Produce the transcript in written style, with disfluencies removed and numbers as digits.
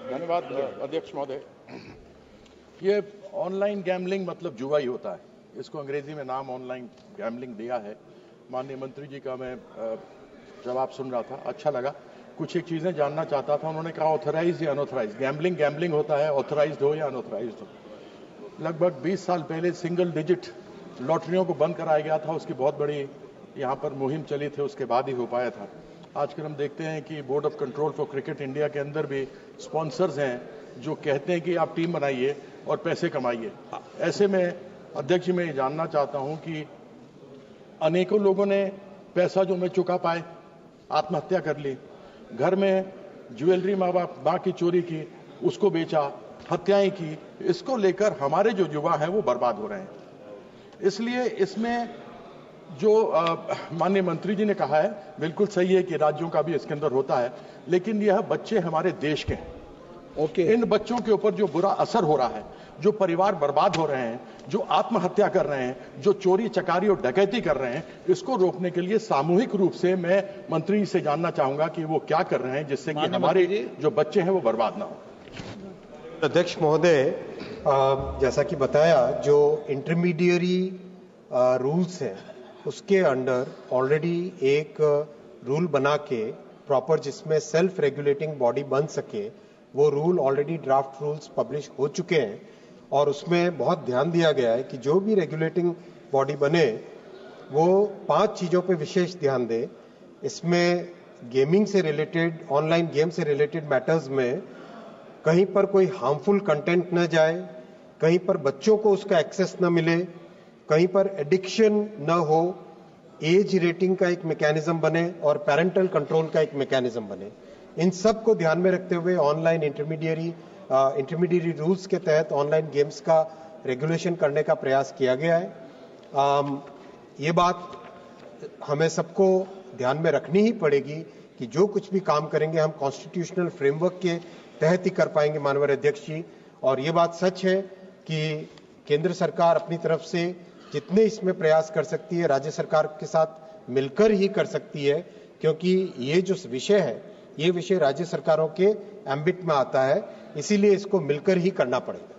धन्यवाद अध्यक्ष महोदय। ये ऑनलाइन गैम्बलिंग मतलब जुआ ही होता है। इसको अंग्रेजी में नाम ऑनलाइन गैम्बलिंग दिया है। माननीय मंत्री जी का मैं जवाब सुन रहा था, अच्छा लगा। कुछ एक चीज़ें जानना चाहता था। उन्होंने कहा ऑथराइज या अनऑथराइज। गैम्बलिंग होता है, ऑथराइज्ड हो या अनऑथराइज्ड हो। लगभग 20 साल पहले सिंगल डिजिट लॉटरियों को बंद कराया गया था। उसकी बहुत बड़ी यहाँ पर मुहिम चली थी, उसके बाद ही हो पाया था। आजकल हम देखते हैं कि board of control for cricket India के अंदर भी स्पॉन्सर्स हैं जो कहते हैं कि आप टीम बनाइए और पैसे कमाइए। ऐसे में अध्यक्ष जी मैं ये जानना चाहता हूं कि अनेकों लोगों ने पैसा जो न चुका पाए आत्महत्या कर ली, घर में ज्वेलरी माँ की चोरी की, उसको बेचा, हत्याएं की। इसको लेकर हमारे जो युवा हैं वो बर्बाद हो रहे हैं। इसलिए इसमें जो माननीय मंत्री जी ने कहा है बिल्कुल सही है कि राज्यों का भी इसके अंदर होता है, लेकिन यह बच्चे हमारे देश के हैं। इन बच्चों के ऊपर जो बुरा असर हो रहा है, जो परिवार बर्बाद हो रहे हैं, जो आत्महत्या कर रहे हैं, जो चोरी चकारी और डकैती कर रहे हैं, इसको रोकने के लिए सामूहिक रूप से मैं मंत्री जी से जानना चाहूंगा कि वो क्या कर रहे हैं जिससे कि हमारे जो बच्चे हैं वो बर्बाद ना हो। अध्यक्ष महोदय, जैसा कि बताया, जो इंटरमीडिएरी रूल्स हैं उसके अंडर ऑलरेडी एक रूल बना के प्रॉपर जिसमें सेल्फ रेगुलेटिंग बॉडी बन सके, वो rule already draft rules publish हो चुके हैं और उसमें बहुत ध्यान दिया गया है कि जो भी रेगुलेटिंग बॉडी बने वो 5 चीजों पे विशेष ध्यान दे। इसमें गेमिंग से रिलेटेड, ऑनलाइन गेम से रिलेटेड मैटर्स में कहीं पर कोई हार्मफुल कंटेंट न जाए, कहीं पर बच्चों को उसका एक्सेस न मिले, कहीं पर एडिक्शन न हो, एज रेटिंग का एक मैकेनिज्म बने और पेरेंटल कंट्रोल का एक मैकेनिज्म बने। इन सब को ध्यान में रखते हुए ऑनलाइन इंटरमीडिएरी रूल्स के तहत ऑनलाइन गेम्स का रेगुलेशन करने का प्रयास किया गया है। ये बात हमें सबको ध्यान में रखनी ही पड़ेगी कि जो कुछ भी काम करेंगे हम कॉन्स्टिट्यूशनल फ्रेमवर्क के तहत ही कर पाएंगे, माननीय अध्यक्ष जी। और ये बात सच है कि केंद्र सरकार अपनी तरफ से जितने इसमें प्रयास कर सकती है राज्य सरकार के साथ मिलकर ही कर सकती है, क्योंकि ये जो विषय है ये विषय राज्य सरकारों के एम्बिट में आता है, इसीलिए इसको मिलकर ही करना पड़ेगा।